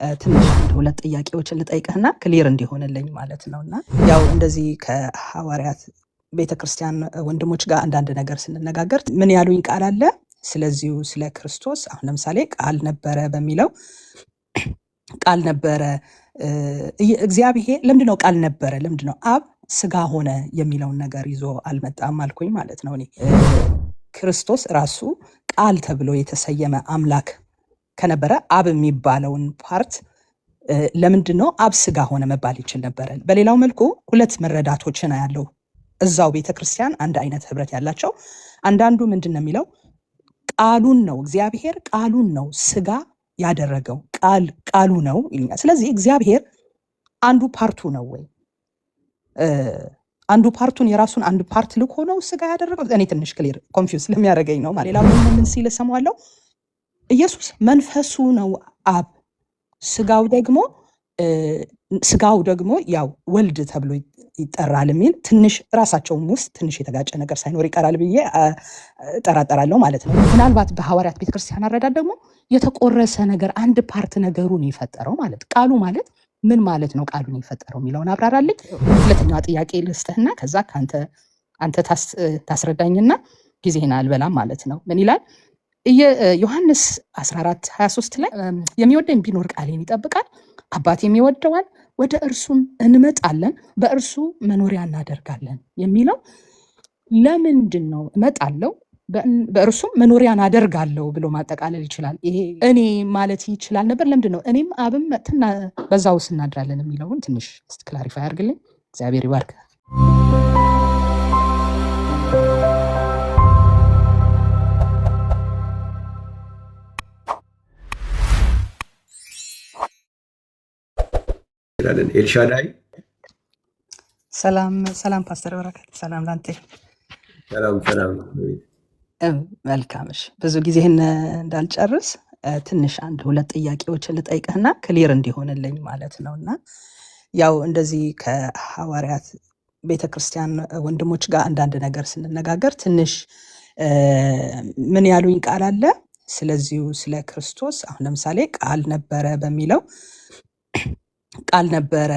ትንሽ አንድ ሁለት ጥያቄዎችን ልጠይቅህና ክሊር እንዲሆንልኝ ማለት ነውና ያው እንደዚህ ከሐዋርያት ቤተክርስቲያን ወንድሞች ጋር አንዳንድ ነገር ስንነጋገር ምን ያሉኝ ቃል አለ ስለዚሁ ስለ ክርስቶስ አሁን ለምሳሌ ቃል ነበረ በሚለው ቃል ነበረ እግዚአብሔር ለምንድነው ቃል ነበረ ለምንድነው አብ ስጋ ሆነ የሚለውን ነገር ይዞ አልመጣም አልኩኝ ማለት ነው። እኔ ክርስቶስ ራሱ ቃል ተብሎ የተሰየመ አምላክ ከነበረ አብ የሚባለውን ፓርት ለምንድነው አብ ስጋ ሆነ መባል ይችል ነበር? በሌላው መልኩ ሁለት መረዳቶችን ያለው እዛው ቤተክርስቲያን አንድ አይነት ህብረት ያላቸው አንዳንዱ ምንድነው የሚለው ቃሉን ነው እግዚአብሔር ቃሉን ነው ስጋ ያደረገው ቃሉ ነው ይልኛል። ስለዚህ እግዚአብሔር አንዱ ፓርቱ ነው ወይ አንዱ ፓርቱን የራሱን አንድ ፓርት ልኮ ነው ስጋ ያደረገው? እኔ ትንሽ ክሊር ኮንፊውዝ ስለሚያደርገኝ ነው ማለት። ሌላው ምን ሲል ሰማዋለሁ ኢየሱስ መንፈሱ ነው አብ ስጋው ደግሞ ያው ወልድ ተብሎ ይጠራል የሚል ትንሽ ራሳቸውም ውስጥ ትንሽ የተጋጨ ነገር ሳይኖር ይቀራል ብዬ ጠራጠራለሁ ማለት ነው። ምናልባት በሐዋርያት ቤተክርስቲያን አረዳድ ደግሞ የተቆረሰ ነገር አንድ ፓርት ነገሩን የፈጠረው ማለት ቃሉ ማለት ምን ማለት ነው? ቃሉን የፈጠረው የሚለውን አብራራልኝ። ሁለተኛዋ ጥያቄ ልስጥህና ከዛ አንተ ታስረዳኝና ጊዜህን አልበላም ማለት ነው። ምን ይላል ዮሐንስ 14:23 ላይ የሚወደኝ ቢኖር ቃሌን ይጠብቃል፣ አባት የሚወደዋል፣ ወደ እርሱም እንመጣለን፣ በእርሱ መኖሪያ እናደርጋለን የሚለው ለምንድን ነው? እመጣለሁ በእርሱም መኖሪያን አደርጋለሁ ብሎ ማጠቃለል ይችላል። ይሄ እኔ ማለት ይችላል ነበር። ለምንድን ነው እኔም አብም መጥተን በዛው እናድራለን የሚለውን ትንሽ ክላሪፋይ አድርግልኝ። እግዚአብሔር ይባርክ። ኤልሻዳይ ሰላም ፓስተር በረከት ሰላም ላንተ። ሰላም መልካምሽ። ብዙ ጊዜህን እንዳልጨርስ ትንሽ አንድ ሁለት ጥያቄዎችን ልጠይቅህና ክሊር እንዲሆንልኝ ማለት ነውና ያው እንደዚህ ከሐዋርያት ቤተክርስቲያን ወንድሞች ጋር አንዳንድ ነገር ስንነጋገር ትንሽ ምን ያሉኝ ቃል አለ ስለዚሁ ስለ ክርስቶስ አሁን ለምሳሌ ቃል ነበረ በሚለው ቃል ነበረ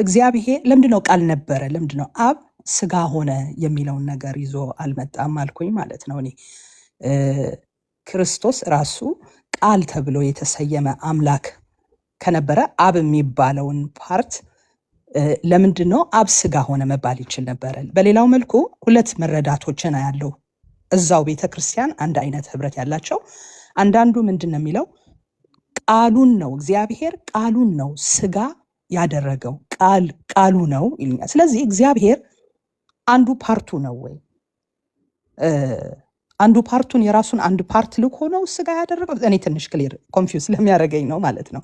እግዚአብሔር ለምንድነው ቃል ነበረ ለምንድነው አብ ስጋ ሆነ የሚለውን ነገር ይዞ አልመጣም አልኩኝ ማለት ነው። እኔ ክርስቶስ ራሱ ቃል ተብሎ የተሰየመ አምላክ ከነበረ አብ የሚባለውን ፓርት ለምንድነው አብ ስጋ ሆነ መባል ይችል ነበር? በሌላው መልኩ ሁለት መረዳቶችን ያለው እዛው ቤተክርስቲያን አንድ አይነት ህብረት ያላቸው አንዳንዱ ምንድነው የሚለው ቃሉን ነው እግዚአብሔር ቃሉን ነው ስጋ ያደረገው ቃሉ ነው ይልኛል። ስለዚህ እግዚአብሔር አንዱ ፓርቱ ነው ወይ አንዱ ፓርቱን የራሱን አንድ ፓርት ልኮ ነው ስጋ ያደረገው? እኔ ትንሽ ክሊር ኮንፊውዝ ስለሚያደርገኝ ነው ማለት ነው።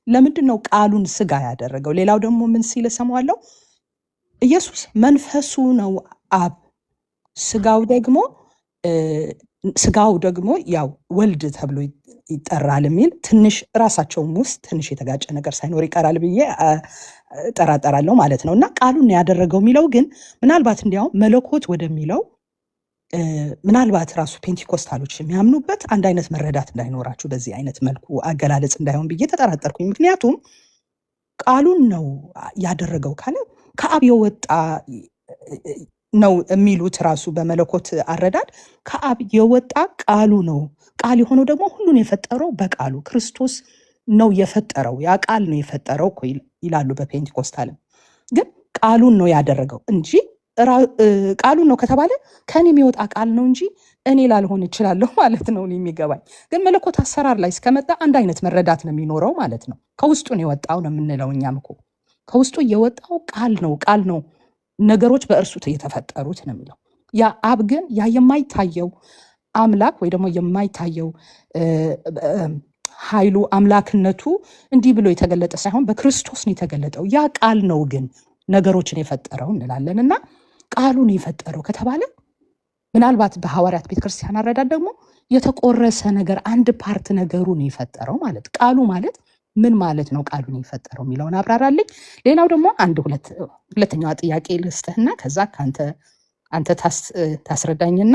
ለምንድን ነው ቃሉን ስጋ ያደረገው? ሌላው ደግሞ ምን ሲል ሰማዋለሁ ኢየሱስ መንፈሱ ነው አብ ስጋው ደግሞ ያው ወልድ ተብሎ ይጠራል የሚል ትንሽ ራሳቸውም ውስጥ ትንሽ የተጋጨ ነገር ሳይኖር ይቀራል ብዬ ጠራጠራለሁ ማለት ነው። እና ቃሉን ያደረገው የሚለው ግን ምናልባት እንዲያውም መለኮት ወደሚለው ምናልባት ራሱ ፔንቲኮስታሎች የሚያምኑበት አንድ አይነት መረዳት እንዳይኖራችሁ በዚህ አይነት መልኩ አገላለጽ እንዳይሆን ብዬ ተጠራጠርኩኝ። ምክንያቱም ቃሉን ነው ያደረገው ካለ ከአብ የወጣ ነው የሚሉት ራሱ በመለኮት አረዳድ ከአብ የወጣ ቃሉ ነው። ቃል የሆነው ደግሞ ሁሉን የፈጠረው በቃሉ ክርስቶስ ነው የፈጠረው። ያ ቃል ነው የፈጠረው እኮ ይላሉ በፔንቲኮስታልም። ግን ቃሉን ነው ያደረገው እንጂ ቃሉን ነው ከተባለ ከኔ የሚወጣ ቃል ነው እንጂ እኔ ላልሆን እችላለሁ ማለት ነው የሚገባኝ። ግን መለኮት አሰራር ላይ እስከመጣ አንድ አይነት መረዳት ነው የሚኖረው ማለት ነው። ከውስጡ ነው የወጣው ነው የምንለው እኛም እኮ ከውስጡ የወጣው ቃል ነው ነገሮች በእርሱ የተፈጠሩት ነው የሚለው። ያ አብ ግን ያ የማይታየው አምላክ ወይ ደግሞ የማይታየው ኃይሉ አምላክነቱ እንዲህ ብሎ የተገለጠ ሳይሆን በክርስቶስ ነው የተገለጠው። ያ ቃል ነው ግን ነገሮችን የፈጠረው እንላለን። እና ቃሉን የፈጠረው ከተባለ ምናልባት በሐዋርያት ቤተክርስቲያን አረዳድ ደግሞ የተቆረሰ ነገር አንድ ፓርት ነገሩን የፈጠረው ማለት ቃሉ ማለት ምን ማለት ነው? ቃሉን የፈጠረው የሚለውን አብራራልኝ። ሌላው ደግሞ ሁለተኛዋ ጥያቄ ልስጥህና ከዛ አንተ ታስረዳኝና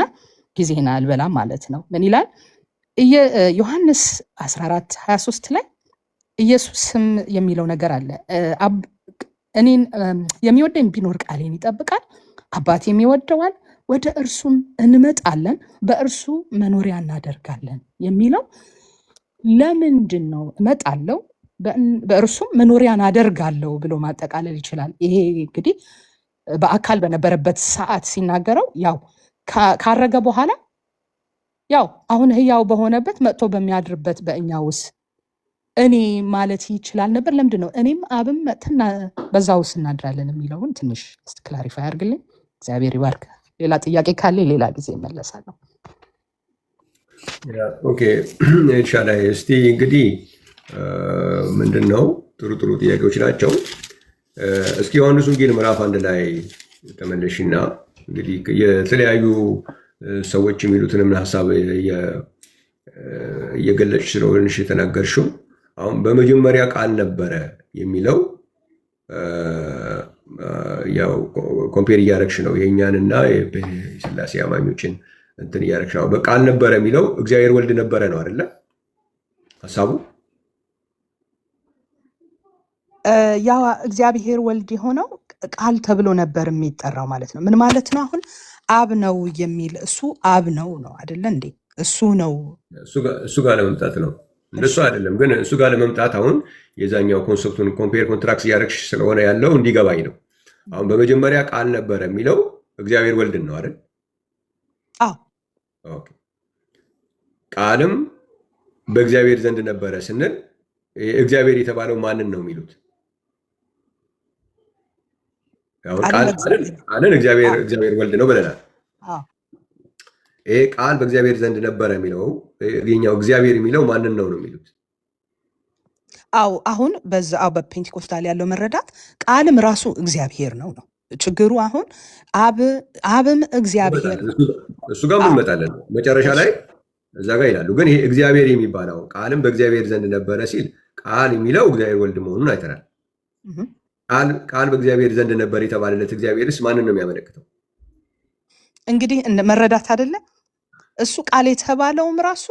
ጊዜህን አልበላም ማለት ነው። ምን ይላል ዮሐንስ 14:23 ላይ ኢየሱስም የሚለው ነገር አለ። እኔን የሚወደኝ ቢኖር ቃሌን ይጠብቃል፣ አባቴም ይወደዋል፣ ወደ እርሱም እንመጣለን፣ በእርሱ መኖሪያ እናደርጋለን የሚለው ለምንድን ነው? እመጣለሁ በእርሱም መኖሪያን አደርጋለሁ ብሎ ማጠቃለል ይችላል። ይሄ እንግዲህ በአካል በነበረበት ሰዓት ሲናገረው ያው ካረገ በኋላ ያው አሁን ህያው በሆነበት መጥቶ በሚያድርበት በእኛ ውስጥ እኔ ማለት ይችላል ነበር። ለምንድን ነው እኔም አብም መጥተን በዛ ውስጥ እናድራለን የሚለውን ትንሽ ክላሪፋይ አድርግልኝ። እግዚአብሔር ይባርክ። ሌላ ጥያቄ ካለ ሌላ ጊዜ እመለሳለሁ። ኦኬ ኤልሻዳይ፣ እስቲ እንግዲህ ምንድን ነው ጥሩ ጥሩ ጥያቄዎች ናቸው። እስኪ ዮሐንስ ወንጌል ምዕራፍ 1 ላይ ተመለሽና እንግዲህ የተለያዩ ሰዎች የሚሉትንም ሀሳብ እየገለጽሽ ስለሆንሽ የተናገርሽው አሁን በመጀመሪያ ቃል ነበረ የሚለው ያው ኮምፔር እያደረግሽ ነው የእኛንና የሥላሴ አማኞችን እንትን እያደረግሽ ነው። በቃል ነበረ የሚለው እግዚአብሔር ወልድ ነበረ ነው አይደለ ሀሳቡ? ያው እግዚአብሔር ወልድ የሆነው ቃል ተብሎ ነበር የሚጠራው ማለት ነው። ምን ማለት ነው? አሁን አብ ነው የሚል እሱ አብ ነው አይደለ እንዴ? እሱ ነው እሱ ጋር ለመምጣት ነው እንደሱ አይደለም። ግን እሱ ጋር ለመምጣት አሁን የዛኛው ኮንሰፕቱን ኮምፔር ኮንትራክት እያደረግሽ ስለሆነ ያለው እንዲገባኝ ነው። አሁን በመጀመሪያ ቃል ነበረ የሚለው እግዚአብሔር ወልድን ነው አይደል? ኦኬ። ቃልም በእግዚአብሔር ዘንድ ነበረ ስንል እግዚአብሔር የተባለው ማንን ነው የሚሉት? ቃልን እግዚአብሔር ወልድ ነው ብለናል። ይሄ ቃል በእግዚአብሔር ዘንድ ነበረ የሚለው የኛው እግዚአብሔር የሚለው ማንን ነው የሚሉት? አዎ አሁን በዛው በፔንቴኮስታል ያለው መረዳት ቃልም ራሱ እግዚአብሔር ነው። ችግሩ አሁን አብም እግዚአብሔር እሱ ጋር እንመጣለን መጨረሻ ላይ እዛ ጋር ይላሉ። ግን ይሄ እግዚአብሔር የሚባለው ቃልም በእግዚአብሔር ዘንድ ነበረ ሲል ቃል የሚለው እግዚአብሔር ወልድ መሆኑን አይተናል። ቃል በእግዚአብሔር ዘንድ ነበር የተባለለት እግዚአብሔርስ ማንን ነው የሚያመለክተው? እንግዲህ መረዳት አይደለ? እሱ ቃል የተባለውም ራሱ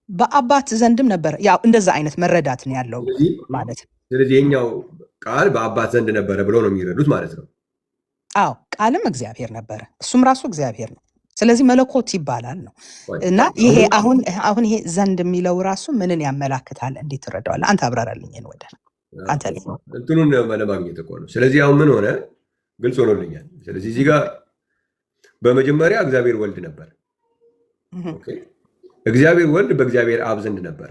በአባት ዘንድም ነበር። ያው እንደዛ አይነት መረዳት ነው ያለው ማለት ነው። ስለዚህ የኛው ቃል በአባት ዘንድ ነበረ ብሎ ነው የሚረዱት ማለት ነው። አዎ ቃልም እግዚአብሔር ነበረ፣ እሱም ራሱ እግዚአብሔር ነው። ስለዚህ መለኮት ይባላል ነው። እና ይሄ አሁን ይሄ ዘንድ የሚለው ራሱ ምንን ያመላክታል? እንዴት ትረዳዋለህ? አንተ አብራራልኝ። ወደ አንተ እንትኑን ለማግኘት እኮ ነው። ስለዚህ አሁን ምን ሆነ? ግልጽ ሆኖልኛል። ስለዚህ እዚህ ጋር በመጀመሪያ እግዚአብሔር ወልድ ነበር። እግዚአብሔር ወልድ በእግዚአብሔር አብ ዘንድ ነበረ።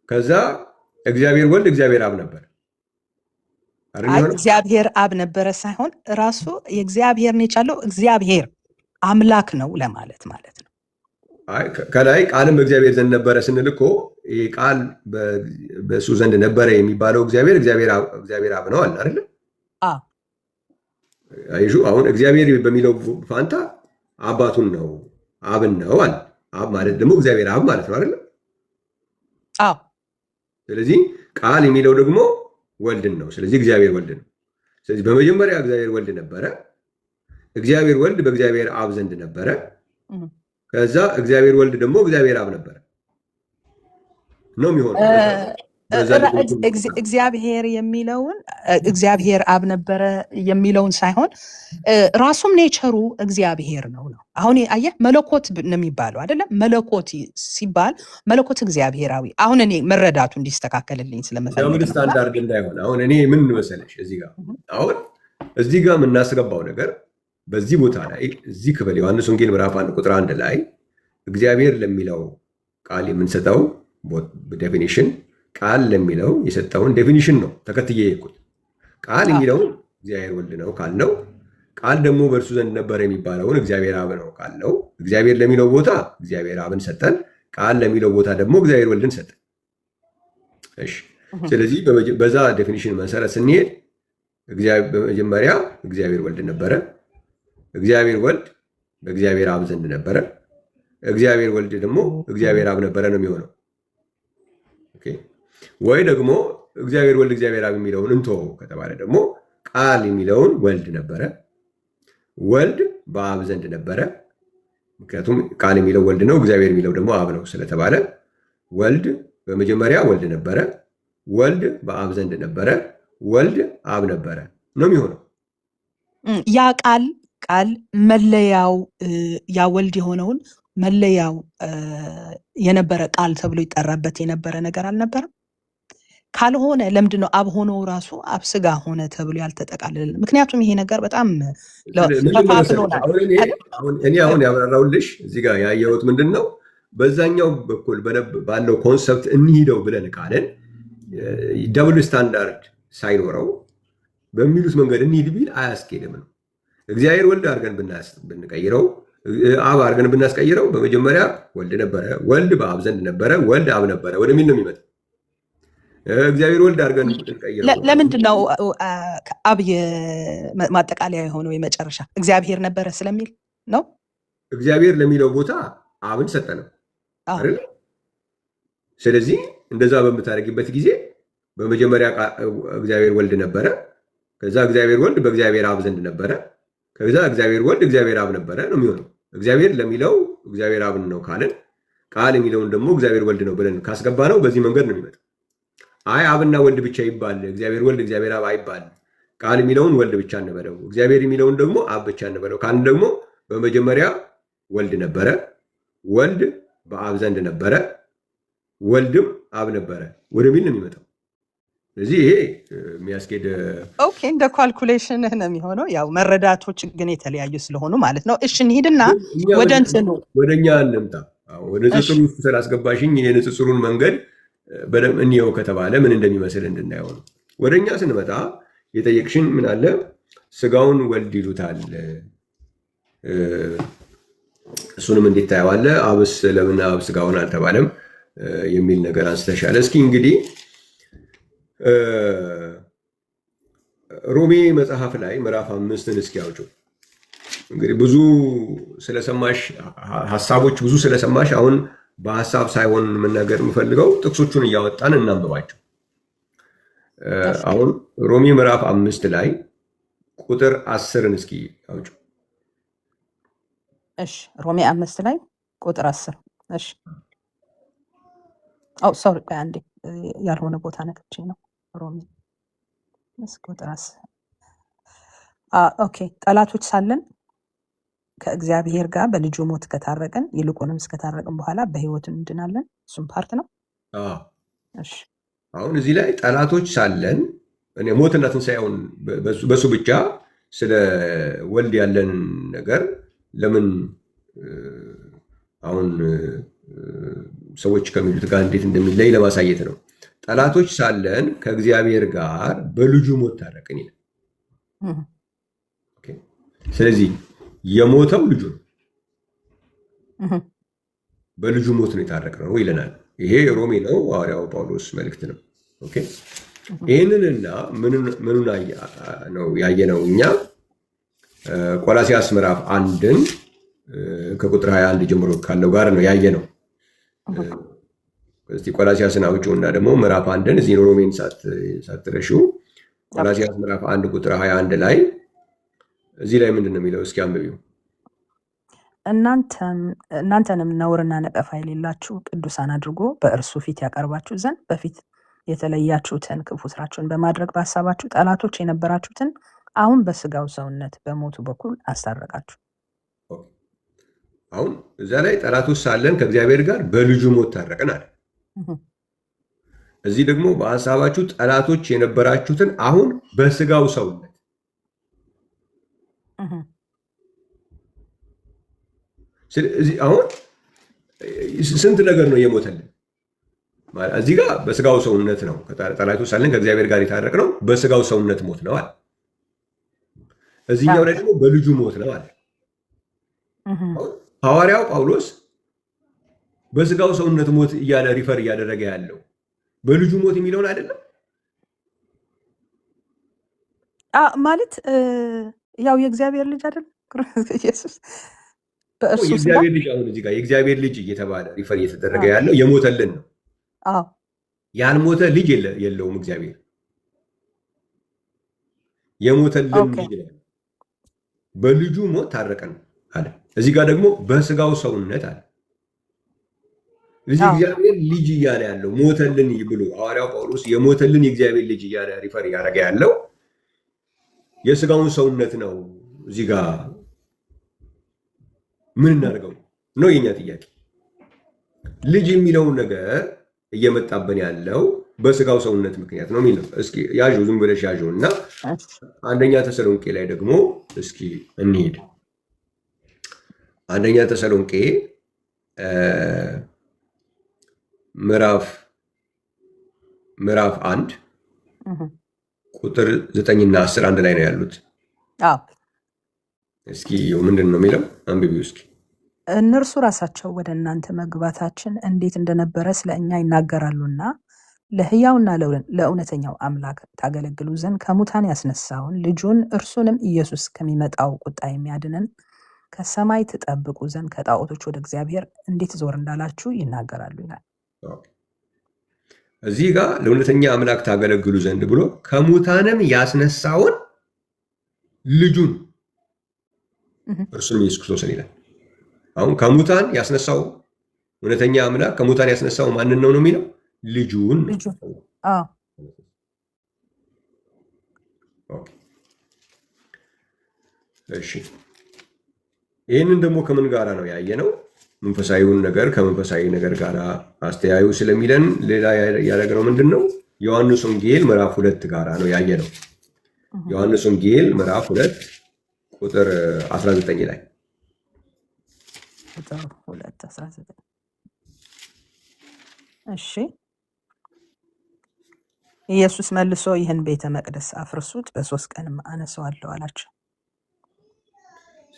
ከዛ እግዚአብሔር ወልድ እግዚአብሔር አብ ነበር። እግዚአብሔር አብ ነበረ ሳይሆን ራሱ የእግዚአብሔር ነው የቻለው እግዚአብሔር አምላክ ነው ለማለት ማለት ነው። ከላይ ቃልም በእግዚአብሔር ዘንድ ነበረ ስንል እኮ ይህ ቃል በእሱ ዘንድ ነበረ የሚባለው እግዚአብሔር አብ ነው አለ አይደለ? አሁን እግዚአብሔር በሚለው ፋንታ አባቱን ነው አብን ነው አለ። አብ ማለት ደግሞ እግዚአብሔር አብ ማለት ነው አይደለ? ስለዚህ ቃል የሚለው ደግሞ ወልድን ነው። ስለዚህ እግዚአብሔር ወልድ ነው። ስለዚህ በመጀመሪያ እግዚአብሔር ወልድ ነበረ። እግዚአብሔር ወልድ በእግዚአብሔር አብ ዘንድ ነበረ። ከዛ እግዚአብሔር ወልድ ደግሞ እግዚአብሔር አብ ነበረ ነው የሚሆነው። እግዚአብሔር የሚለውን እግዚአብሔር አብ ነበረ የሚለውን ሳይሆን ራሱም ኔቸሩ እግዚአብሔር ነው። አሁን አየህ መለኮት ነው የሚባለው አይደለም? መለኮት ሲባል መለኮት እግዚአብሔራዊ። አሁን እኔ መረዳቱ እንዲስተካከልልኝ ስለመፈልግ ስታንዳርድ እንዳይሆን አሁን እኔ ምን መሰለሽ እዚህ ጋር የምናስገባው ነገር በዚህ ቦታ ላይ እዚህ ክፍል ዮሐንስ ወንጌል ምዕራፍ 1 ቁጥር 1 ላይ እግዚአብሔር ለሚለው ቃል የምንሰጠው ዴፊኒሽን ቃል ለሚለው የሰጠውን ዴፊኒሽን ነው ተከትዬ የሄድኩት። ቃል የሚለውን እግዚአብሔር ወልድ ነው ካልነው፣ ቃል ደግሞ በእርሱ ዘንድ ነበረ የሚባለውን እግዚአብሔር አብ ነው ካልነው፣ እግዚአብሔር ለሚለው ቦታ እግዚአብሔር አብን ሰጠን፣ ቃል ለሚለው ቦታ ደግሞ እግዚአብሔር ወልድን ሰጠን። እሺ፣ ስለዚህ በዛ ዴፊኒሽን መሰረት ስንሄድ በመጀመሪያ እግዚአብሔር ወልድ ነበረ። እግዚአብሔር ወልድ በእግዚአብሔር አብ ዘንድ ነበረ። እግዚአብሔር ወልድ ደግሞ እግዚአብሔር አብ ነበረ ነው የሚሆነው። ወይ ደግሞ እግዚአብሔር ወልድ እግዚአብሔር አብ የሚለውን እንቶ ከተባለ ደግሞ ቃል የሚለውን ወልድ ነበረ። ወልድ በአብ ዘንድ ነበረ። ምክንያቱም ቃል የሚለው ወልድ ነው፣ እግዚአብሔር የሚለው ደግሞ አብ ነው ስለተባለ ወልድ በመጀመሪያ ወልድ ነበረ፣ ወልድ በአብ ዘንድ ነበረ፣ ወልድ አብ ነበረ ነው የሚሆነው። ያ ቃል መለያው ያ ወልድ የሆነውን መለያው የነበረ ቃል ተብሎ ይጠራበት የነበረ ነገር አልነበረም? ካልሆነ ለምንድን ነው አብ ሆኖ ራሱ አብ ስጋ ሆነ ተብሎ ያልተጠቃለለ? ምክንያቱም ይሄ ነገር በጣም ተፋፍሎናል። እኔ አሁን ያብራራውልሽ እዚህ ጋር ያየሁት ምንድን ነው፣ በዛኛው በኩል ባለው ኮንሰፕት እንሂደው ብለን ካለን ደብል ስታንዳርድ ሳይኖረው በሚሉት መንገድ እንሂድ ቢል አያስኬድም ነው። እግዚአብሔር ወልድ አድርገን ብንቀይረው፣ አብ አድርገን ብናስቀይረው በመጀመሪያ ወልድ ነበረ፣ ወልድ በአብ ዘንድ ነበረ፣ ወልድ አብ ነበረ ወደሚል ነው የሚመጣው። እግዚአብሔር ወልድ አድርገን ብንቀይረው ለምንድን ነው አብ ማጠቃለያ የሆነው የመጨረሻ እግዚአብሔር ነበረ ስለሚል ነው? እግዚአብሔር ለሚለው ቦታ አብን ሰጠነው አይደል? ስለዚህ እንደዛ በምታደርጊበት ጊዜ በመጀመሪያ እግዚአብሔር ወልድ ነበረ፣ ከዛ እግዚአብሔር ወልድ በእግዚአብሔር አብ ዘንድ ነበረ፣ ከዛ እግዚአብሔር ወልድ እግዚአብሔር አብ ነበረ ነው የሚሆነው። እግዚአብሔር ለሚለው እግዚአብሔር አብን ነው ካልን፣ ቃል የሚለውን ደግሞ እግዚአብሔር ወልድ ነው ብለን ካስገባ ነው በዚህ መንገድ ነው የሚመጣው። አይ አብና ወልድ ብቻ ይባል፣ እግዚአብሔር ወልድ እግዚአብሔር አብ አይባል፣ ቃል የሚለውን ወልድ ብቻ እንበለው፣ እግዚአብሔር የሚለውን ደግሞ አብ ብቻ እንበለው ካልን ደግሞ በመጀመሪያ ወልድ ነበረ፣ ወልድ በአብ ዘንድ ነበረ፣ ወልድም አብ ነበረ ወደሚል ነው የሚመጣው። ስለዚህ ይሄ የሚያስኬድ ኦኬ፣ እንደ ካልኩሌሽን ነው የሚሆነው። ያው መረዳቶች ግን የተለያዩ ስለሆኑ ማለት ነው። እሺ እንሂድና ወደ እንትኑ ወደኛ እንምጣ። ወደ ንጽጽሩ ስላስገባሽኝ የንጽጽሩን መንገድ በደምብ እንየው ከተባለ ምን እንደሚመስል እንድናየው ነው። ወደኛ ስንመጣ የጠየቅሽን ምን አለ? ስጋውን ወልድ ይሉታል፣ እሱንም እንዴት ታየዋለህ? አብስ ለምን አብ ስጋውን አልተባለም የሚል ነገር አንስተሻል። እስኪ እንግዲህ ሮሜ መጽሐፍ ላይ ምዕራፍ 5ን እስኪ አውጪው። እንግዲህ ብዙ ስለሰማሽ ሀሳቦች ብዙ ስለሰማሽ አሁን በሀሳብ ሳይሆን መናገር የምፈልገው ጥቅሶቹን እያወጣን እናንብባቸው። አሁን ሮሜ ምዕራፍ 5 ላይ ቁጥር 10ን እስኪ አውጪው። እሺ ሮሜ 5 ላይ ቁጥር 10። እሺ ሶሪ አንዴ ያልሆነ ቦታ ነክቼ ነው። ሮሜ ቁጥር 10 ኦኬ። ጠላቶች ሳለን ከእግዚአብሔር ጋር በልጁ ሞት ከታረቅን ይልቁንም እስከታረቅን በኋላ በሕይወት እንድናለን። እሱም ፓርት ነው። እሺ አሁን እዚህ ላይ ጠላቶች ሳለን እኔ ሞትና ትንሣኤውን በሱ ብቻ ስለ ወልድ ያለን ነገር ለምን አሁን ሰዎች ከሚሉት ጋር እንዴት እንደሚለይ ለማሳየት ነው። ጠላቶች ሳለን ከእግዚአብሔር ጋር በልጁ ሞት ታረቅን ይላል። ስለዚህ የሞተው ልጁ ነው። በልጁ ሞት ነው የታረቅነው ይለናል። ይሄ ሮሜ ነው፣ ሐዋርያው ጳውሎስ መልእክት ነው። ይህንንና ምኑን ነው ያየነው እኛ? ቆላሲያስ ምዕራፍ 1ን ከቁጥር 21 ጀምሮ ካለው ጋር ነው ያየነው። እስቲ ቆላሲያስን አውጪውና ደግሞ ምዕራፍ 1ን እዚህ ሮሜን ሳትረሺው ቆላሲያስ ምዕራፍ 1 ቁጥር 21 ላይ እዚህ ላይ ምንድን ነው የሚለው? እስኪ አንብቢው። እናንተንም ነውርና ነቀፋ የሌላችሁ ቅዱሳን አድርጎ በእርሱ ፊት ያቀርባችሁ ዘንድ በፊት የተለያችሁትን ክፉ ስራችሁን በማድረግ በሀሳባችሁ ጠላቶች የነበራችሁትን አሁን በስጋው ሰውነት በሞቱ በኩል አስታረቃችሁ። አሁን እዛ ላይ ጠላቶች ሳለን ከእግዚአብሔር ጋር በልጁ ሞት ታረቅን አለ። እዚህ ደግሞ በሀሳባችሁ ጠላቶች የነበራችሁትን አሁን በስጋው ሰውነት። ስለዚህ አሁን ስንት ነገር ነው የሞተልን? እዚህ ጋር በስጋው ሰውነት ነው። ጠላቶች ሳለን ከእግዚአብሔር ጋር የታረቅነው በስጋው ሰውነት ሞት ነው አለ። እዚህኛው ላይ ደግሞ በልጁ ሞት ነው አለ። ሐዋርያው ጳውሎስ በስጋው ሰውነት ሞት እያለ ሪፈር እያደረገ ያለው በልጁ ሞት የሚለውን አይደለም ማለት ያው የእግዚአብሔር ልጅ አይደለም ኢየሱስ በእርሱ የእግዚአብሔር ልጅ። አሁን እዚህ ጋር የእግዚአብሔር ልጅ እየተባለ ሪፈር እየተደረገ ያለው የሞተልን ነው። ያልሞተ ልጅ የለውም እግዚአብሔር። የሞተልን ልጅ ነው። በልጁ ሞት ታረቀን አለ። እዚህ ጋር ደግሞ በስጋው ሰውነት አለ። ስለዚህ እግዚአብሔር ልጅ እያለ ያለው ሞተልን ብሎ ሐዋርያው ጳውሎስ የሞተልን የእግዚአብሔር ልጅ እያለ ሪፈር እያደረገ ያለው የስጋውን ሰውነት ነው። እዚህ ጋር ምን እናደርገው ነው የኛ ጥያቄ። ልጅ የሚለውን ነገር እየመጣብን ያለው በስጋው ሰውነት ምክንያት ነው የሚል ነው። እስኪ ያዡ፣ ዝም ብለሽ ያዡ እና አንደኛ ተሰሎንቄ ላይ ደግሞ እስኪ እንሂድ። አንደኛ ተሰሎንቄ ምዕራፍ 1 ቁጥር 9 እና 10 አንድ ላይ ነው ያሉት። እስኪ ምንድን ነው የሚለው? አንብቢው እስኪ። እነርሱ ራሳቸው ወደ እናንተ መግባታችን እንዴት እንደነበረ ስለ እኛ ይናገራሉና ለሕያውና ለእውነተኛው አምላክ ታገለግሉ ዘንድ ከሙታን ያስነሳውን ልጁን እርሱንም ኢየሱስ ከሚመጣው ቁጣ የሚያድንን ከሰማይ ትጠብቁ ዘንድ ከጣዖቶች ወደ እግዚአብሔር እንዴት ዞር እንዳላችሁ ይናገራሉ ይላል። እዚህ ጋር ለእውነተኛ አምላክ ታገለግሉ ዘንድ ብሎ ከሙታንም ያስነሳውን ልጁን እርሱም ኢየሱስ ክርስቶስን ይላል። አሁን ከሙታን ያስነሳው እውነተኛ አምላክ ከሙታን ያስነሳው ማንን ነው የሚለው? ልጁን። እሺ፣ ይህንን ደግሞ ከምን ጋራ ነው ያየነው? መንፈሳዊውን ነገር ከመንፈሳዊ ነገር ጋር አስተያዩ ስለሚለን ሌላ ያደረግነው ምንድን ነው? ዮሐንስ ወንጌል ምዕራፍ 2 ጋራ ነው ያየነው። ዮሐንስ ወንጌል ምዕራፍ 2 ቁጥር 19 ላይ እሺ፣ ኢየሱስ መልሶ ይህን ቤተ መቅደስ አፍርሱት፣ በ3 ቀንም አነሳዋለሁ አላቸው።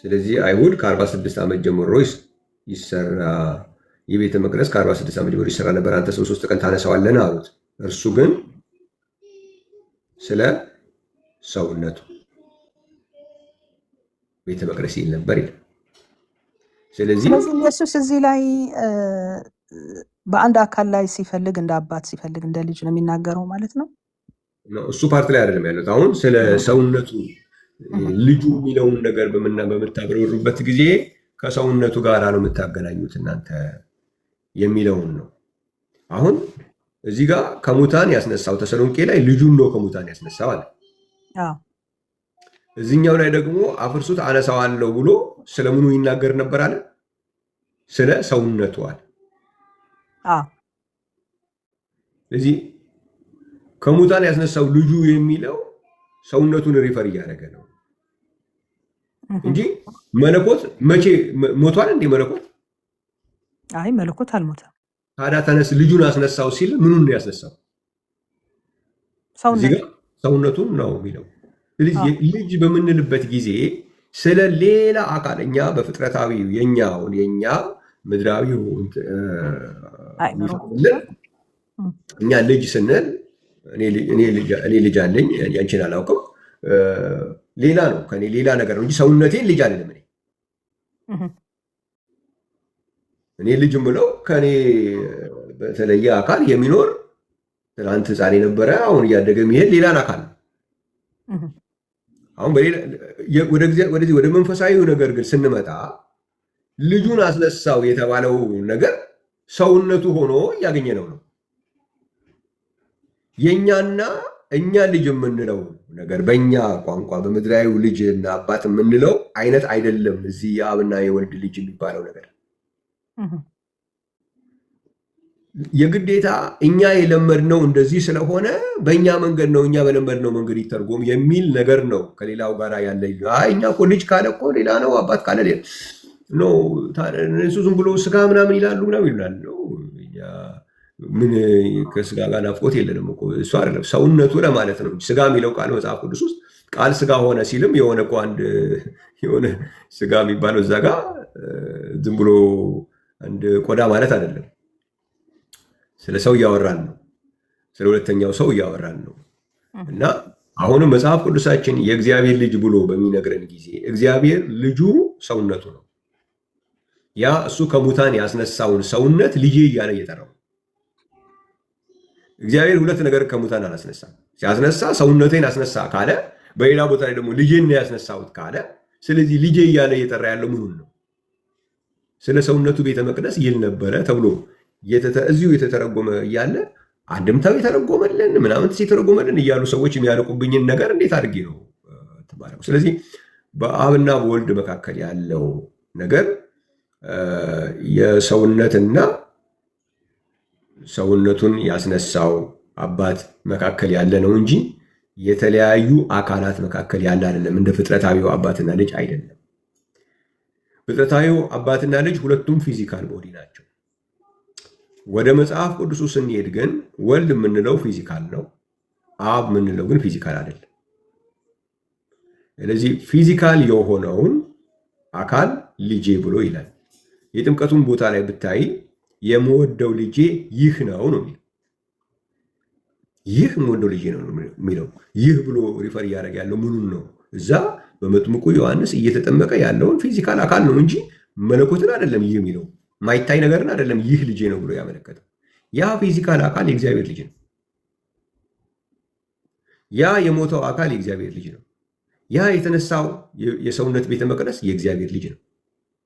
ስለዚህ አይሁድ ከ46 ዓመት ጀምሮ ይሰራ የቤተ መቅደስ ከ46 ዓመት ጀምሮ ይሰራ ነበር፣ አንተ ሰው 3 ቀን ታነሳዋለህ አሉት። እርሱ ግን ስለ ሰውነቱ ቤተ መቅደስ ይል ነበር ይላል። ስለዚህ ኢየሱስ እዚህ ላይ በአንድ አካል ላይ ሲፈልግ እንደ አባት ሲፈልግ እንደ ልጅ ነው የሚናገረው ማለት ነው። እሱ ፓርት ላይ አይደለም ያሉት። አሁን ስለ ሰውነቱ ልጁ የሚለውን ነገር በምታብረሩበት ጊዜ ከሰውነቱ ጋር ነው የምታገናኙት እናንተ የሚለውን ነው። አሁን እዚህ ጋር ከሙታን ያስነሳው ተሰሎንቄ ላይ ልጁን ነው ከሙታን ያስነሳው አለ። እዚህኛው ላይ ደግሞ አፍርሱት አነሳዋለሁ ብሎ ስለምኑ ይናገር ነበር አለ? ስለ ሰውነቱ አለ። ስለዚህ ከሙታን ያስነሳው ልጁ የሚለው ሰውነቱን ሪፈር እያደረገ ነው እንጂ መለኮት መቼ ሞቷል እንዴ? መለኮት አይ መለኮት አልሞተም። ታዲያ ተነስ ልጁን አስነሳው ሲል ምኑን ነው ያስነሳው? ሰውነቱን ነው የሚለው። ስለዚህ ልጅ በምንልበት ጊዜ ስለ ሌላ አካል እኛ በፍጥረታዊ የኛ ምድራዊው እኛ ልጅ ስንል እኔ ልጅ አለኝ ያንቺን አላውቅም ሌላ ነው ከኔ ሌላ ነገር ነው እንጂ ሰውነቴን ልጅ አይደለም። እኔ ልጅ ብለው ከኔ በተለየ አካል የሚኖር ትናንት ሕፃን የነበረ አሁን እያደገ የሚሄድ ሌላን አካል ነው። አሁን ወደዚህ ወደ መንፈሳዊው ነገር ግን ስንመጣ ልጁን አስነሳው የተባለው ነገር ሰውነቱ ሆኖ እያገኘነው ነው። የኛና እኛ ልጅ የምንለው ነገር በእኛ ቋንቋ በምድራዊ ልጅና አባት የምንለው አይነት አይደለም። እዚህ የአብና የወልድ ልጅ የሚባለው ነገር የግዴታ እኛ የለመድነው እንደዚህ ስለሆነ በእኛ መንገድ ነው፣ እኛ በለመድነው መንገድ ይተርጎም የሚል ነገር ነው። ከሌላው ጋር ያለ እኛ እኮ ልጅ ካለ እኮ ሌላ ነው፣ አባት ካለ ሌላ ነው። እሱ ዝም ብሎ ስጋ ምናምን ይላሉ ምናምን ይላሉ። ምን ከስጋ ጋር ናፍቆት የለንም እኮ እሱ አይደለም ሰውነቱ ለማለት ነው። ስጋ የሚለው ቃል መጽሐፍ ቅዱስ ውስጥ ቃል ስጋ ሆነ ሲልም የሆነ እኮ አንድ የሆነ ስጋ የሚባለው እዛ ጋር ዝም ብሎ አንድ ቆዳ ማለት አይደለም። ስለ ሰው እያወራን ነው። ስለ ሁለተኛው ሰው እያወራን ነው። እና አሁንም መጽሐፍ ቅዱሳችን የእግዚአብሔር ልጅ ብሎ በሚነግረን ጊዜ እግዚአብሔር ልጁ ሰውነቱ ነው። ያ እሱ ከሙታን ያስነሳውን ሰውነት ልጄ እያለ እየጠራው እግዚአብሔር ሁለት ነገር ከሙታን አላስነሳም። ሲያስነሳ ሰውነቴን አስነሳ ካለ፣ በሌላ ቦታ ላይ ደግሞ ልጄን ያስነሳሁት ካለ፣ ስለዚህ ልጄ እያለ እየጠራ ያለው ምኑን ነው? ስለ ሰውነቱ ቤተ መቅደስ ይል ነበረ ተብሎ እዚሁ የተተረጎመ እያለ አንድምታው የተረጎመልን ምናምን የተረጎመልን እያሉ ሰዎች የሚያልቁብኝን ነገር እንዴት አድርጌ ነው ትባለው? ስለዚህ በአብና በወልድ መካከል ያለው ነገር የሰውነትና ሰውነቱን ያስነሳው አባት መካከል ያለ ነው እንጂ የተለያዩ አካላት መካከል ያለ አይደለም። እንደ ፍጥረታዊው አባትና ልጅ አይደለም። ፍጥረታዊው አባትና ልጅ ሁለቱም ፊዚካል ቦዲ ናቸው። ወደ መጽሐፍ ቅዱሱ ስንሄድ ግን ወልድ የምንለው ፊዚካል ነው፣ አብ የምንለው ግን ፊዚካል አይደለም። ስለዚህ ፊዚካል የሆነውን አካል ልጄ ብሎ ይላል። የጥምቀቱን ቦታ ላይ ብታይ የምወደው ልጄ ይህ ነው ነው የሚለው። ይህ የምወደው ልጄ ነው የሚለው። ይህ ብሎ ሪፈር እያደረገ ያለው ምኑን ነው? እዛ በመጥምቁ ዮሐንስ እየተጠመቀ ያለውን ፊዚካል አካል ነው እንጂ መለኮትን አይደለም። ይህ የሚለው ማይታይ ነገርን አይደለም። ይህ ልጄ ነው ብሎ ያመለከተው ያ ፊዚካል አካል የእግዚአብሔር ልጅ ነው። ያ የሞተው አካል የእግዚአብሔር ልጅ ነው። ያ የተነሳው የሰውነት ቤተ መቅደስ የእግዚአብሔር ልጅ ነው።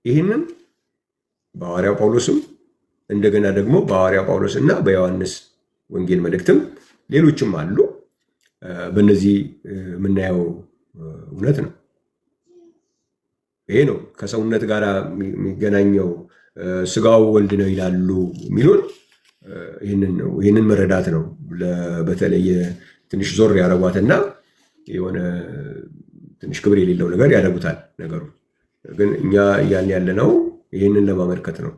ይህንን በሐዋርያው ጳውሎስም እንደገና ደግሞ በሐዋርያው ጳውሎስ እና በዮሐንስ ወንጌል መልእክትም ሌሎችም አሉ። በእነዚህ የምናየው እውነት ነው። ይሄ ነው ከሰውነት ጋር የሚገናኘው። ስጋው ወልድ ነው ይላሉ የሚሉን ይህንን መረዳት ነው። በተለየ ትንሽ ዞር ያደረጓትና የሆነ ትንሽ ክብር የሌለው ነገር ያደርጉታል ነገሩ። ግን እኛ እያልን ያለነው ይህንን ለማመልከት ነው።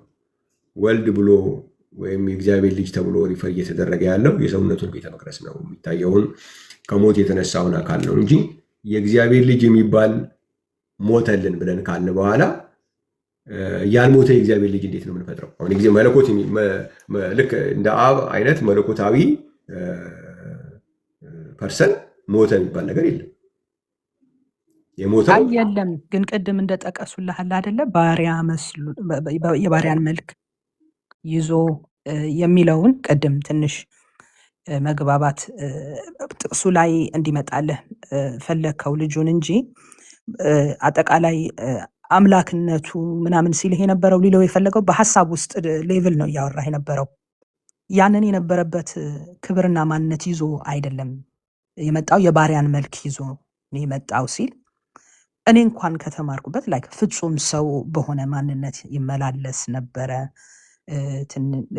ወልድ ብሎ ወይም የእግዚአብሔር ልጅ ተብሎ ሪፈር እየተደረገ ያለው የሰውነቱን ቤተ መቅደስ ነው። የሚታየውን ከሞት የተነሳውን አካል ነው እንጂ የእግዚአብሔር ልጅ የሚባል ሞተልን ብለን ካለ በኋላ ያልሞተ የእግዚአብሔር ልጅ እንዴት ነው የምንፈጥረው? አሁን ጊዜ መለኮት ልክ እንደ አብ አይነት መለኮታዊ ፐርሰን ሞተ የሚባል ነገር የለም። የሞተው የለም። ግን ቅድም እንደጠቀሱልሃል አይደለ? ባሪያ መስሉ የባሪያን መልክ ይዞ የሚለውን ቅድም ትንሽ መግባባት ጥቅሱ ላይ እንዲመጣልህ ፈለግከው ልጁን እንጂ አጠቃላይ አምላክነቱ ምናምን ሲልህ የነበረው ሊለው የፈለገው በሀሳብ ውስጥ ሌቭል ነው እያወራህ የነበረው። ያንን የነበረበት ክብርና ማንነት ይዞ አይደለም የመጣው፣ የባሪያን መልክ ይዞ የመጣው ሲል እኔ እንኳን ከተማርኩበት ላይ ፍጹም ሰው በሆነ ማንነት ይመላለስ ነበረ፣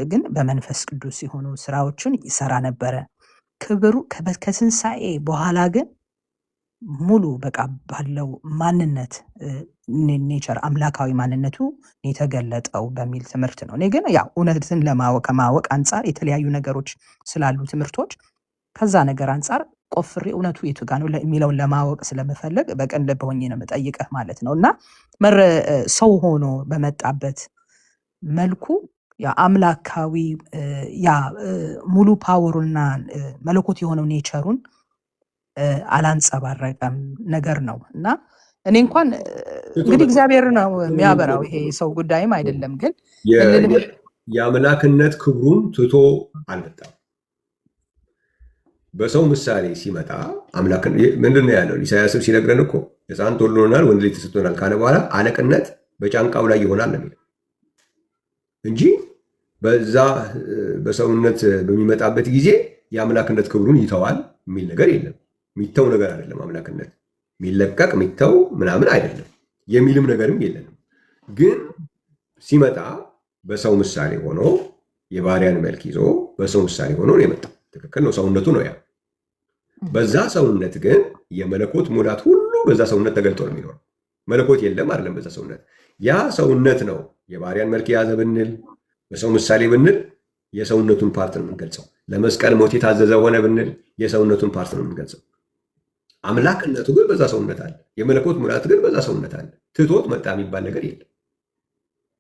ግን በመንፈስ ቅዱስ የሆኑ ስራዎችን ይሰራ ነበረ። ክብሩ ከትንሣኤ በኋላ ግን ሙሉ በቃ ባለው ማንነት ኔቸር አምላካዊ ማንነቱ የተገለጠው በሚል ትምህርት ነው። እኔ ግን ያው እውነትን ከማወቅ አንጻር የተለያዩ ነገሮች ስላሉ ትምህርቶች ከዛ ነገር አንጻር ቆፍሬ እውነቱ የቱ ጋ ነው የሚለውን ለማወቅ ስለምፈልግ በቅን ልብ ሆኜ ነው የምጠይቅህ ማለት ነው። እና ሰው ሆኖ በመጣበት መልኩ አምላካዊ ሙሉ ፓወሩና መለኮት የሆነው ኔቸሩን አላንጸባረቀም ነገር ነው። እና እኔ እንኳን እንግዲህ እግዚአብሔር ነው የሚያበራው፣ ይሄ ሰው ጉዳይም አይደለም። ግን የአምላክነት ክብሩን ትቶ አልመጣም። በሰው ምሳሌ ሲመጣ አምላክ ምንድን ነው ያለው? ኢሳያስም ሲነግረን እኮ ሕፃን ተወልዶልናል ወንድ ልጅ ተሰጥቶናል ካለ በኋላ አለቅነት በጫንቃው ላይ ይሆናል ነው የሚለው እንጂ በዛ በሰውነት በሚመጣበት ጊዜ የአምላክነት ክብሩን ይተዋል የሚል ነገር የለም። የሚተው ነገር አይደለም። አምላክነት የሚለቀቅ የሚተው ምናምን አይደለም የሚልም ነገርም የለንም። ግን ሲመጣ በሰው ምሳሌ ሆኖ የባሪያን መልክ ይዞ በሰው ምሳሌ ሆኖ ነው የመጣው። ትክክል ነው። ሰውነቱ ነው ያ። በዛ ሰውነት ግን የመለኮት ሙላት ሁሉ በዛ ሰውነት ተገልጦ ነው የሚኖረው። መለኮት የለም አይደለም በዛ ሰውነት። ያ ሰውነት ነው የባሪያን መልክ የያዘ ብንል፣ በሰው ምሳሌ ብንል የሰውነቱን ፓርት ነው የምንገልጸው። ለመስቀል ሞት የታዘዘ ሆነ ብንል የሰውነቱን ፓርት ነው የምንገልጸው። አምላክነቱ ግን በዛ ሰውነት አለ። የመለኮት ሙላት ግን በዛ ሰውነት አለ። ትቶት መጣ የሚባል ነገር የለም።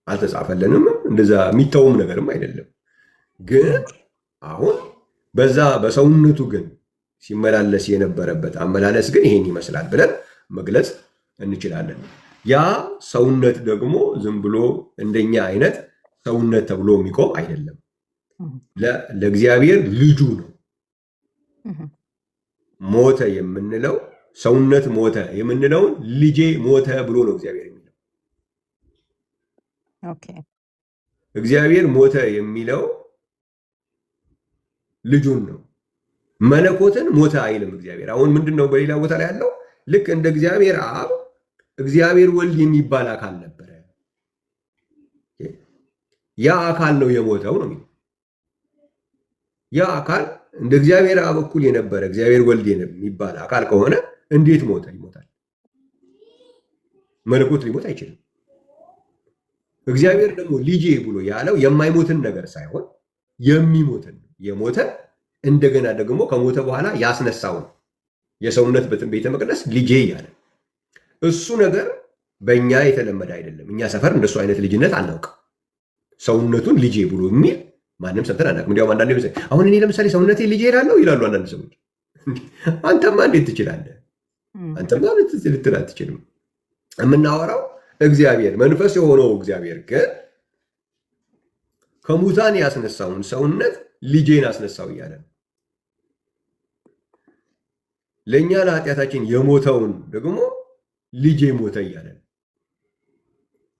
አልተጻፈልንም። እንደዛ የሚተውም ነገርም አይደለም። ግን አሁን በዛ በሰውነቱ ግን ሲመላለስ የነበረበት አመላለስ ግን ይሄን ይመስላል ብለን መግለጽ እንችላለን። ያ ሰውነት ደግሞ ዝም ብሎ እንደኛ አይነት ሰውነት ተብሎ የሚቆም አይደለም። ለእግዚአብሔር ልጁ ነው። ሞተ የምንለው ሰውነት ሞተ የምንለውን ልጄ ሞተ ብሎ ነው እግዚአብሔር የሚለው። እግዚአብሔር ሞተ የሚለው ልጁን ነው። መለኮትን ሞተ አይልም እግዚአብሔር። አሁን ምንድን ነው በሌላ ቦታ ላይ ያለው? ልክ እንደ እግዚአብሔር አብ እግዚአብሔር ወልድ የሚባል አካል ነበረ። ያ አካል ነው የሞተው ነው የሚለው። ያ አካል እንደ እግዚአብሔር አብ በኩል የነበረ እግዚአብሔር ወልድ የሚባል አካል ከሆነ እንዴት ሞተ? ይሞታል። መለኮት ሊሞት አይችልም። እግዚአብሔር ደግሞ ልጄ ብሎ ያለው የማይሞትን ነገር ሳይሆን የሚሞትን የሞተ እንደገና ደግሞ ከሞተ በኋላ ያስነሳው ነው። የሰውነት ቤተ መቅደስ ልጄ እያለ እሱ ነገር በእኛ የተለመደ አይደለም። እኛ ሰፈር እንደሱ አይነት ልጅነት አናውቅም። ሰውነቱን ልጄ ብሎ የሚል ማንም ሰምተን አናውቅም። እንዲያውም አንዳንድ አሁን እኔ ለምሳሌ ሰውነቴ ልጄ እላለሁ ይላሉ አንዳንድ ሰዎች። አንተማ እንዴት ትችላለህ? አንተማ ልትል አትችልም። የምናወራው እግዚአብሔር መንፈስ የሆነው እግዚአብሔር ግን ከሙታን ያስነሳውን ሰውነት ልጄን አስነሳው እያለ ነው። ለእኛ ለኃጢአታችን የሞተውን ደግሞ ልጄ ሞተ እያለ ነው።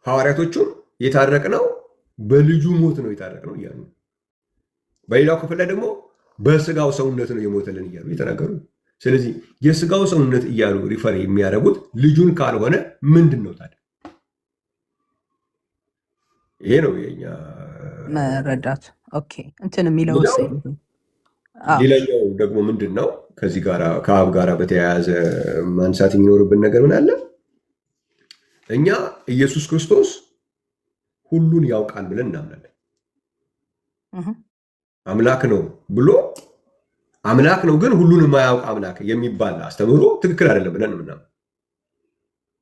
ሐዋርያቶቹም የታረቅነው በልጁ ሞት ነው የታረቅነው እያሉ፣ በሌላው ክፍል ላይ ደግሞ በስጋው ሰውነት ነው የሞተልን እያሉ የተናገሩ። ስለዚህ የስጋው ሰውነት እያሉ ሪፈር የሚያደርጉት ልጁን ካልሆነ ምንድን ነው ታዲያ? ይሄ ነው የኛ መረዳት። ኦኬ እንትን የሚለው ሌላኛው ደግሞ ምንድን ነው ከዚህ ጋር ከአብ ጋር በተያያዘ ማንሳት የሚኖርብን ነገር ምን አለ? እኛ ኢየሱስ ክርስቶስ ሁሉን ያውቃል ብለን እናምናለን። አምላክ ነው ብሎ አምላክ ነው ግን ሁሉን የማያውቅ አምላክ የሚባል አስተምህሮ ትክክል አይደለም ብለን የምናምነው።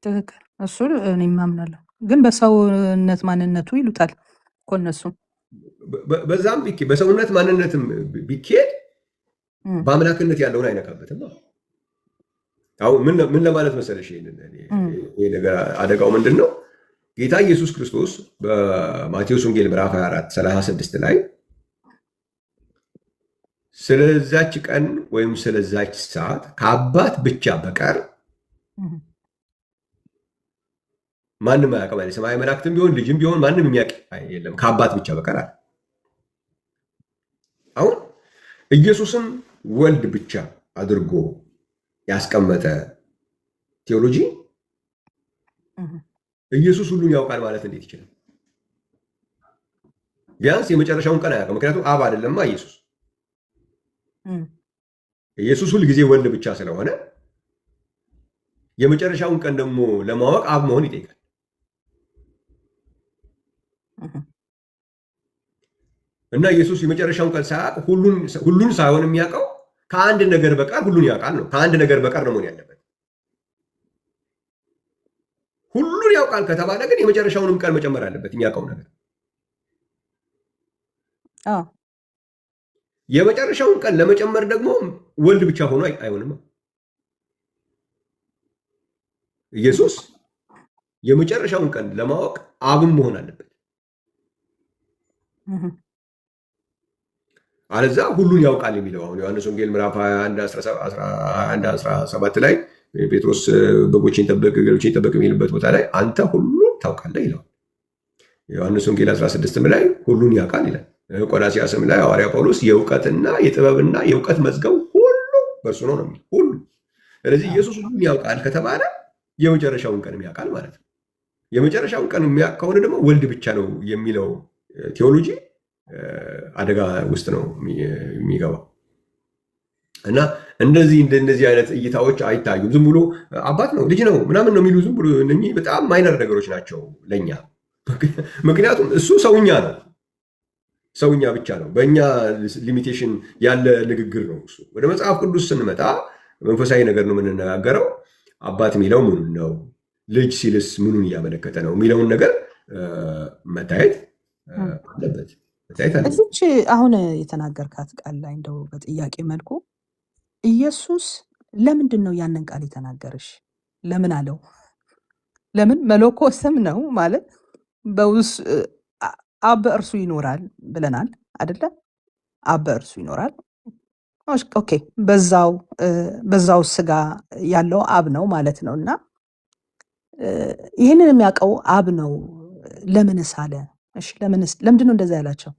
ትክክል፣ እሱ እኔም አምናለሁ። ግን በሰውነት ማንነቱ ይሉታል እኮ እነሱ። በዛም በሰውነት ማንነትም ቢኬድ በአምላክነት ያለውን አይነካበትም። አሁን ምን ለማለት መሰለሽ ይሄ ነገር አደጋው ምንድን ነው? ጌታ ኢየሱስ ክርስቶስ በማቴዎስ ወንጌል ምዕራፍ 24 36 ላይ ስለዛች ቀን ወይም ስለዛች ሰዓት ከአባት ብቻ በቀር ማንም አያውቅም አለ። ሰማያዊ መላእክትም ቢሆን ልጅም ቢሆን ማንም የሚያውቅ የለም ከአባት ብቻ በቀር አለ። አሁን ኢየሱስን ወልድ ብቻ አድርጎ ያስቀመጠ ቴዎሎጂ ኢየሱስ ሁሉን ያውቃል ማለት እንዴት ይችላል? ቢያንስ የመጨረሻውን ቀን አያውቅም። ምክንያቱም አብ አይደለማ ኢየሱስ። ኢየሱስ ሁል ጊዜ ወልድ ብቻ ስለሆነ የመጨረሻውን ቀን ደግሞ ለማወቅ አብ መሆን ይጠይቃል። እና ኢየሱስ የመጨረሻውን ቀን ሳያውቅ ሁሉን ሳይሆን የሚያውቀው ከአንድ ነገር በቀር ሁሉን ያውቃል ነው። ከአንድ ነገር በቀር ነው መሆን ያለበት። ሁሉን ያውቃል ከተባለ ግን የመጨረሻውንም ቀን መጨመር አለበት የሚያውቀው ነገር። የመጨረሻውን ቀን ለመጨመር ደግሞ ወልድ ብቻ ሆኖ አይሆንም። ኢየሱስ የመጨረሻውን ቀን ለማወቅ አብም መሆን አለበት። አለዛ ሁሉን ያውቃል የሚለው አሁን ዮሐንስ ወንጌል ምዕራፍ 21:17 ላይ ጴጥሮስ በጎቼን ጠብቅ፣ ግልገሎቼን ጠብቅ የሚልበት ቦታ ላይ አንተ ሁሉን ታውቃለህ ይለዋል። ዮሐንስ ወንጌል 16 ላይ ሁሉን ያውቃል ይላል። ቆላስይስም ላይ ሐዋርያ ጳውሎስ የእውቀትና የጥበብና የእውቀት መዝገብ ሁሉ በእርሱ ነው ነው የሚለው ሁሉ። ስለዚህ ኢየሱስ ሁሉን ያውቃል ከተባለ የመጨረሻውን ቀን ያውቃል ማለት ነው። የመጨረሻውን ቀን የሚያውቅ ከሆነ ደግሞ ወልድ ብቻ ነው የሚለው ቴዎሎጂ አደጋ ውስጥ ነው የሚገባው። እና እንደነዚህ አይነት እይታዎች አይታዩም። ዝም ብሎ አባት ነው ልጅ ነው ምናምን ነው የሚሉ ዝም ብሎ እነኚህ በጣም ማይነር ነገሮች ናቸው ለእኛ። ምክንያቱም እሱ ሰውኛ ነው፣ ሰውኛ ብቻ ነው፣ በእኛ ሊሚቴሽን ያለ ንግግር ነው እሱ። ወደ መጽሐፍ ቅዱስ ስንመጣ መንፈሳዊ ነገር ነው የምንነጋገረው። አባት የሚለው ምኑን ነው፣ ልጅ ሲልስ ምኑን እያመለከተ ነው የሚለውን ነገር መታየት አለበት። እዚች አሁን የተናገርካት ቃል ላይ እንደው በጥያቄ መልኩ ኢየሱስ ለምንድን ነው ያንን ቃል የተናገርሽ? ለምን አለው? ለምን መለኮትም ነው ማለት አብ በእርሱ ይኖራል ብለናል አይደለ? አብ በእርሱ ይኖራል። ኦኬ፣ በዛው ስጋ ያለው አብ ነው ማለት ነው። እና ይህንን የሚያውቀው አብ ነው። ለምንስ አለ? እሺ ለምንድን ነው እንደዛ ያላቸው?